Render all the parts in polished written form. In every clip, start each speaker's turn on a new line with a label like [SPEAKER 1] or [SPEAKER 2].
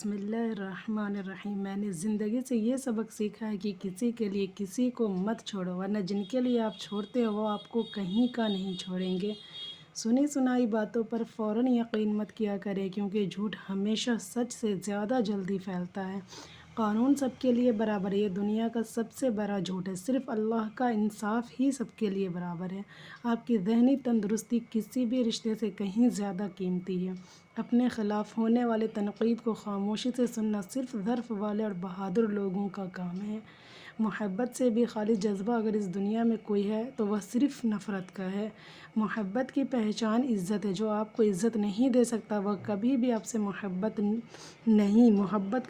[SPEAKER 1] بسم اللہ الرحمن الرحیم۔ میں نے زندگی سے یہ سبق سیکھا ہے کہ کسی کے لیے کسی کو مت چھوڑو، ورنہ جن کے لیے آپ چھوڑتے ہو وہ آپ کو کہیں کا نہیں چھوڑیں گے۔ سنی سنائی باتوں پر فوراً یقین مت کیا کرے، کیونکہ جھوٹ ہمیشہ سچ سے زیادہ جلدی پھیلتا ہے۔ قانون سب کے لیے برابر ہے، یہ دنیا کا سب سے بڑا جھوٹ ہے۔ صرف اللہ کا انصاف ہی سب کے لیے برابر ہے۔ آپ کی ذہنی تندرستی کسی بھی رشتے سے کہیں زیادہ قیمتی ہے۔ اپنے خلاف ہونے والے تنقید کو خاموشی سے سننا صرف ظرف والے اور بہادر لوگوں کا کام ہے۔ محبت سے بھی خالص جذبہ اگر اس دنیا میں کوئی ہے تو وہ صرف نفرت کا ہے۔ محبت کی پہچان عزت ہے۔ جو آپ کو عزت نہیں دے سکتا وہ کبھی بھی آپ سے محبت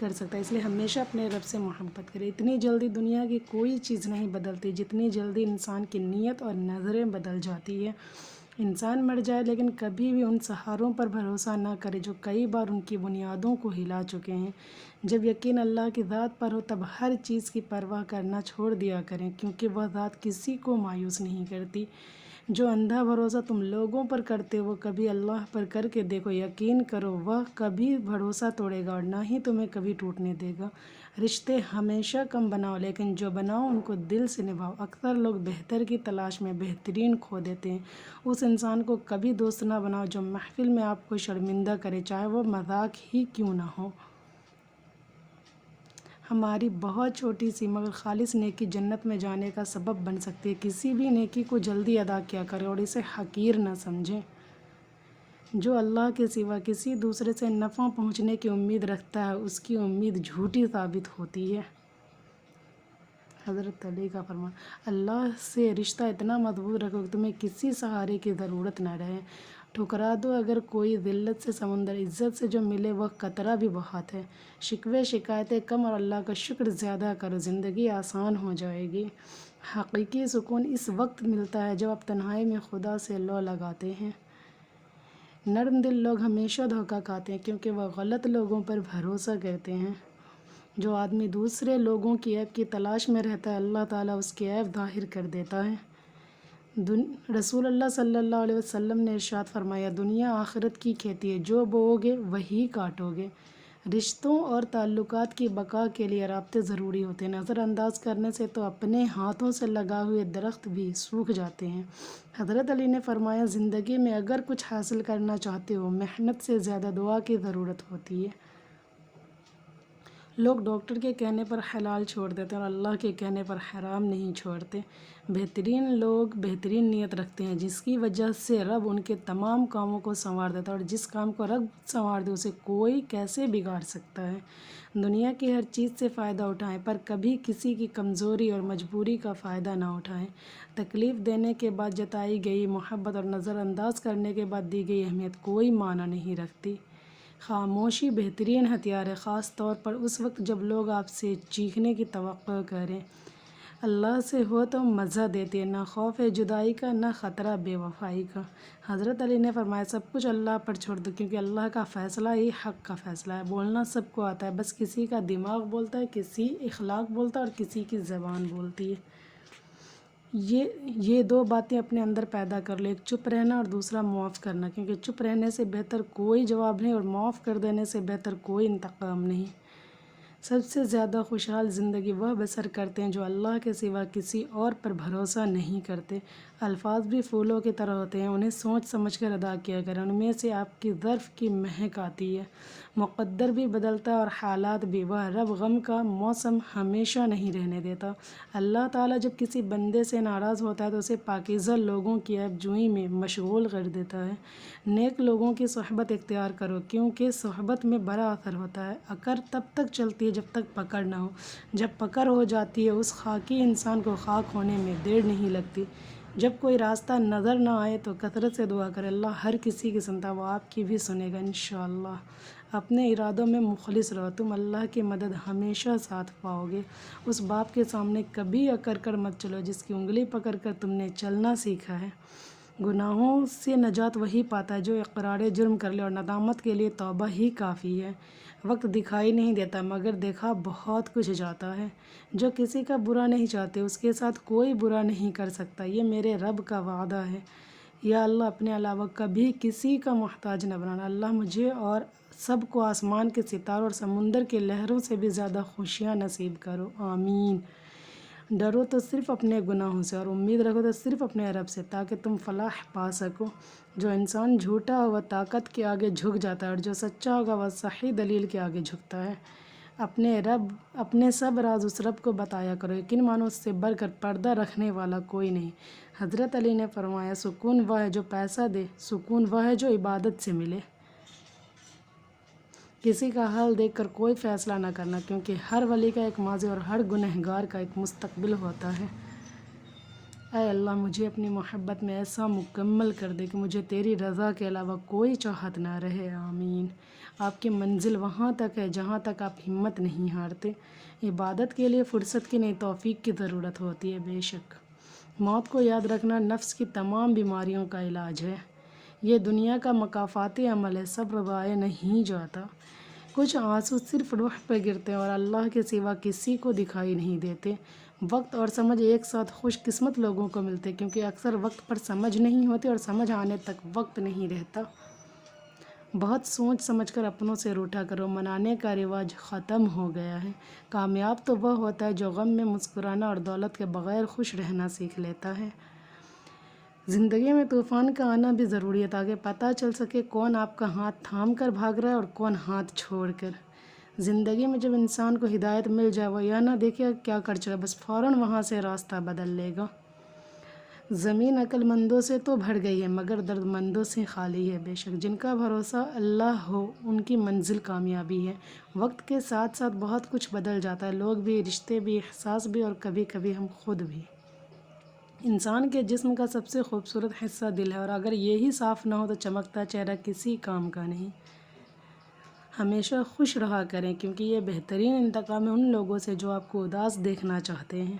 [SPEAKER 1] کر سکتا، اس لیے ہمیشہ اپنے رب سے محبت کرے۔ اتنی جلدی دنیا کی کوئی چیز نہیں بدلتی جتنی جلدی انسان کی نیت اور نظریں بدل جاتی ہے۔ انسان مر جائے لیکن کبھی بھی ان سہاروں پر بھروسہ نہ کرے جو کئی بار ان کی بنیادوں کو ہلا چکے ہیں۔ جب یقین اللہ کی ذات پر ہو تب ہر چیز کی پرواہ کرنا چھوڑ دیا کریں، کیونکہ وہ ذات کسی کو مایوس نہیں کرتی۔ جو اندھا بھروسہ تم لوگوں پر کرتے ہو وہ کبھی اللہ پر کر کے دیکھو، یقین کرو وہ کبھی بھروسہ توڑے گا اور نہ ہی تمہیں کبھی ٹوٹنے دے گا۔ رشتے ہمیشہ کم بناؤ لیکن جو بناؤ ان کو دل سے نبھاؤ۔ اکثر لوگ بہتر کی تلاش میں بہترین کھو دیتے ہیں۔ اس انسان کو کبھی دوست نہ بناؤ جو محفل میں آپ کو شرمندہ کرے، چاہے وہ مذاق ہی کیوں نہ ہو۔ ہماری بہت چھوٹی سی مگر خالص نیکی جنت میں جانے کا سبب بن سکتی ہے۔ کسی بھی نیکی کو جلدی ادا کیا کریں اور اسے حقیر نہ سمجھیں۔ جو اللہ کے سوا کسی دوسرے سے نفع پہنچنے کی امید رکھتا ہے اس کی امید جھوٹی ثابت ہوتی ہے۔ حضرت علی کا فرمان: اللہ سے رشتہ اتنا مضبوط رکھو کہ تمہیں کسی سہارے کی ضرورت نہ رہے۔ ٹھکرا دو اگر کوئی ذلت سے سمندر، عزت سے جو ملے وہ قطرہ بھی بہت ہے۔ شکوے شکایتیں کم اور اللہ کا شکر زیادہ کرو، زندگی آسان ہو جائے گی۔ حقیقی سکون اس وقت ملتا ہے جب آپ تنہائی میں خدا سے لو لگاتے ہیں۔ نرم دل لوگ ہمیشہ دھوکہ کھاتے ہیں کیونکہ وہ غلط لوگوں پر بھروسہ کرتے ہیں۔ جو آدمی دوسرے لوگوں کی عیب کی تلاش میں رہتا ہے اللہ تعالیٰ اس کی عیب ظاہر کر دیتا ہے۔ رسول اللہ صلی اللہ علیہ وسلم نے ارشاد فرمایا: دنیا آخرت کی کھیتی ہے، جو بوؤ گے وہی کاٹو گے۔ رشتوں اور تعلقات کی بقا کے لیے رابطے ضروری ہوتے ہیں۔ نظر انداز کرنے سے تو اپنے ہاتھوں سے لگائے ہوئے درخت بھی سوکھ جاتے ہیں۔ حضرت علی نے فرمایا: زندگی میں اگر کچھ حاصل کرنا چاہتے ہو محنت سے زیادہ دعا کی ضرورت ہوتی ہے۔ لوگ ڈاکٹر کے کہنے پر حلال چھوڑ دیتے ہیں اور اللہ کے کہنے پر حرام نہیں چھوڑتے۔ بہترین لوگ بہترین نیت رکھتے ہیں جس کی وجہ سے رب ان کے تمام کاموں کو سنوار دیتا ہے، اور جس کام کو رب سنوار دے اسے کوئی کیسے بگاڑ سکتا ہے۔ دنیا کی ہر چیز سے فائدہ اٹھائیں پر کبھی کسی کی کمزوری اور مجبوری کا فائدہ نہ اٹھائیں۔ تکلیف دینے کے بعد جتائی گئی محبت اور نظر انداز کرنے کے بعد دی گئی اہمیت کوئی معنی نہیں رکھتی۔ خاموشی بہترین ہتھیار ہے، خاص طور پر اس وقت جب لوگ آپ سے چیخنے کی توقع کریں۔ اللہ سے ہو تو مزہ دیتی ہے، نہ خوف ہے جدائی کا نہ خطرہ بے وفائی کا۔ حضرت علی نے فرمایا: سب کچھ اللہ پر چھوڑ دو، کیونکہ اللہ کا فیصلہ ہی حق کا فیصلہ ہے۔ بولنا سب کو آتا ہے، بس کسی کا دماغ بولتا ہے، کسی اخلاق بولتا ہے اور کسی کی زبان بولتی ہے۔ یہ دو باتیں اپنے اندر پیدا کر لو، ایک چپ رہنا اور دوسرا معاف کرنا، کیونکہ چپ رہنے سے بہتر کوئی جواب نہیں اور معاف کر دینے سے بہتر کوئی انتقام نہیں۔ سب سے زیادہ خوشحال زندگی وہ بسر کرتے ہیں جو اللہ کے سوا کسی اور پر بھروسہ نہیں کرتے۔ الفاظ بھی پھولوں کی طرح ہوتے ہیں، انہیں سوچ سمجھ کر ادا کیا کریں، ان میں سے آپ کی ظرف کی مہک آتی ہے۔ مقدر بھی بدلتا ہے اور حالات بھی، وہ رب غم کا موسم ہمیشہ نہیں رہنے دیتا۔ اللہ تعالیٰ جب کسی بندے سے ناراض ہوتا ہے تو اسے پاکیزہ لوگوں کی عیب جوئی میں مشغول کر دیتا ہے۔ نیک لوگوں کی صحبت اختیار کرو، کیونکہ صحبت میں بڑا اثر ہوتا ہے۔ اکر تب تک چلتی ہے جب تک پکڑ نہ ہو، جب پکڑ ہو جاتی ہے اس خاکی انسان کو خاک ہونے میں دیر نہیں لگتی۔ جب کوئی راستہ نظر نہ آئے تو کثرت سے دعا کرے، اللہ ہر کسی کی سنتا ہے، وہ آپ کی بھی سنے گا انشاءاللہ۔ اپنے ارادوں میں مخلص رہو، تم اللہ کی مدد ہمیشہ ساتھ پاؤ گے۔ اس باپ کے سامنے کبھی اکر کر مت چلو جس کی انگلی پکڑ کر تم نے چلنا سیکھا ہے۔ گناہوں سے نجات وہی پاتا ہے جو اقرار جرم کر لے، اور ندامت کے لیے توبہ ہی کافی ہے۔ وقت دکھائی نہیں دیتا مگر دیکھا بہت کچھ جاتا ہے۔ جو کسی کا برا نہیں چاہتے اس کے ساتھ کوئی برا نہیں کر سکتا، یہ میرے رب کا وعدہ ہے۔ یا اللہ اپنے علاوہ کبھی کسی کا محتاج نہ بنانا۔ اللہ مجھے اور سب کو آسمان کے ستاروں اور سمندر کے لہروں سے بھی زیادہ خوشیاں نصیب کرو، آمین۔ ڈرو تو صرف اپنے گناہوں سے اور امید رکھو تو صرف اپنے رب سے، تاکہ تم فلاح پا سکو۔ جو انسان جھوٹا ہو وہ طاقت کے آگے جھک جاتا ہے، اور جو سچا ہوگا وہ صحیح دلیل کے آگے جھکتا ہے۔ اپنے سب راز اس رب کو بتایا کرو، یقین مانو اس سے بڑھ کر پردہ رکھنے والا کوئی نہیں۔ حضرت علی نے فرمایا، سکون وہ ہے جو پیسہ دے، سکون وہ ہے جو عبادت سے ملے۔ کسی کا حال دیکھ کر کوئی فیصلہ نہ کرنا، کیونکہ ہر ولی کا ایک ماضی اور ہر گنہگار کا ایک مستقبل ہوتا ہے۔ اے اللہ، مجھے اپنی محبت میں ایسا مکمل کر دے کہ مجھے تیری رضا کے علاوہ کوئی چاہت نہ رہے، آمین۔ آپ کی منزل وہاں تک ہے جہاں تک آپ ہمت نہیں ہارتے۔ عبادت کے لیے فرصت کی نہیں، توفیق کی ضرورت ہوتی ہے، بے شک۔ موت کو یاد رکھنا نفس کی تمام بیماریوں کا علاج ہے۔ یہ دنیا کا مکافاتی عمل ہے، صبر ضائع نہیں جاتا۔ کچھ آنسو صرف روح پہ گرتے ہیں اور اللہ کے سوا کسی کو دکھائی نہیں دیتے۔ وقت اور سمجھ ایک ساتھ خوش قسمت لوگوں کو ملتے، کیونکہ اکثر وقت پر سمجھ نہیں ہوتی اور سمجھ آنے تک وقت نہیں رہتا۔ بہت سوچ سمجھ کر اپنوں سے روٹھا کرو، منانے کا رواج ختم ہو گیا ہے۔ کامیاب تو وہ ہوتا ہے جو غم میں مسکرانا اور دولت کے بغیر خوش رہنا سیکھ لیتا ہے۔ زندگی میں طوفان کا آنا بھی ضروری ہے، تاکہ پتہ چل سکے کون آپ کا ہاتھ تھام کر بھاگ رہا ہے اور کون ہاتھ چھوڑ کر۔ زندگی میں جب انسان کو ہدایت مل جائے، وہ یہ نہ دیکھے کیا کر چکا، بس فوراً وہاں سے راستہ بدل لے گا۔ زمین عقل مندوں سے تو بھر گئی ہے، مگر درد مندوں سے خالی ہے، بے شک جن کا بھروسہ اللہ ہو ان کی منزل کامیابی ہے۔ وقت کے ساتھ ساتھ بہت کچھ بدل جاتا ہے، لوگ بھی، رشتے بھی، احساس بھی، اور کبھی کبھی ہم خود بھی۔ انسان کے جسم کا سب سے خوبصورت حصہ دل ہے، اور اگر یہی صاف نہ ہو تو چمکتا چہرہ کسی کام کا نہیں۔ ہمیشہ خوش رہا کریں، کیونکہ یہ بہترین انتقام ہے ان لوگوں سے جو آپ کو اداس دیکھنا چاہتے ہیں۔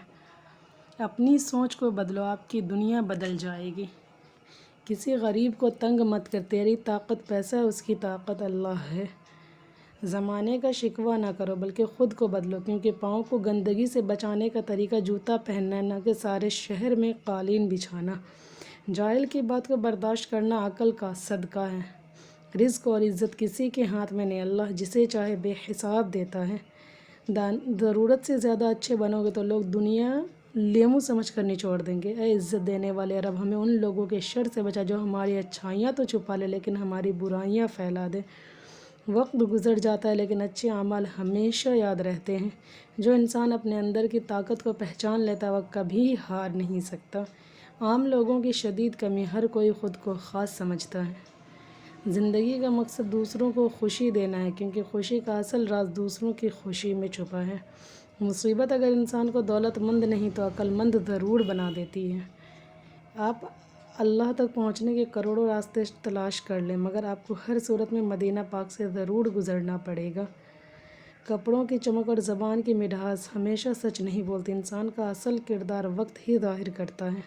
[SPEAKER 1] اپنی سوچ کو بدلو، آپ کی دنیا بدل جائے گی۔ کسی غریب کو تنگ مت کر، تیری طاقت پیسہ ہے، اس کی طاقت اللہ ہے۔ زمانے کا شکوہ نہ کرو بلکہ خود کو بدلو، کیونکہ پاؤں کو گندگی سے بچانے کا طریقہ جوتا پہننا ہے، نہ کہ سارے شہر میں قالین بچھانا۔ جاہل کی بات کو برداشت کرنا عقل کا صدقہ ہے۔ رزق اور عزت کسی کے ہاتھ میں نہیں، اللہ جسے چاہے بے حساب دیتا ہے۔ ضرورت سے زیادہ اچھے بنو گے تو لوگ دنیا لیموں سمجھ کر نچوڑ دیں گے۔ اے عزت دینے والے رب، ہمیں ان لوگوں کے شر سے بچا جو ہماری اچھائیاں تو چھپا لے لیکن ہماری برائیاں پھیلا دے۔ وقت گزر جاتا ہے لیکن اچھے اعمال ہمیشہ یاد رہتے ہیں۔ جو انسان اپنے اندر کی طاقت کو پہچان لیتا ہے وہ کبھی ہار نہیں سکتا۔ عام لوگوں کی شدید کمی، ہر کوئی خود کو خاص سمجھتا ہے۔ زندگی کا مقصد دوسروں کو خوشی دینا ہے، کیونکہ خوشی کا اصل راز دوسروں کی خوشی میں چھپا ہے۔ مصیبت اگر انسان کو دولت مند نہیں تو عقل مند ضرور بنا دیتی ہے۔ آپ اللہ تک پہنچنے کے کروڑوں راستے تلاش کر لیں، مگر آپ کو ہر صورت میں مدینہ پاک سے ضرور گزرنا پڑے گا۔ کپڑوں کی چمک اور زبان کی مٹھاس ہمیشہ سچ نہیں بولتی، انسان کا اصل کردار وقت ہی ظاہر کرتا ہے۔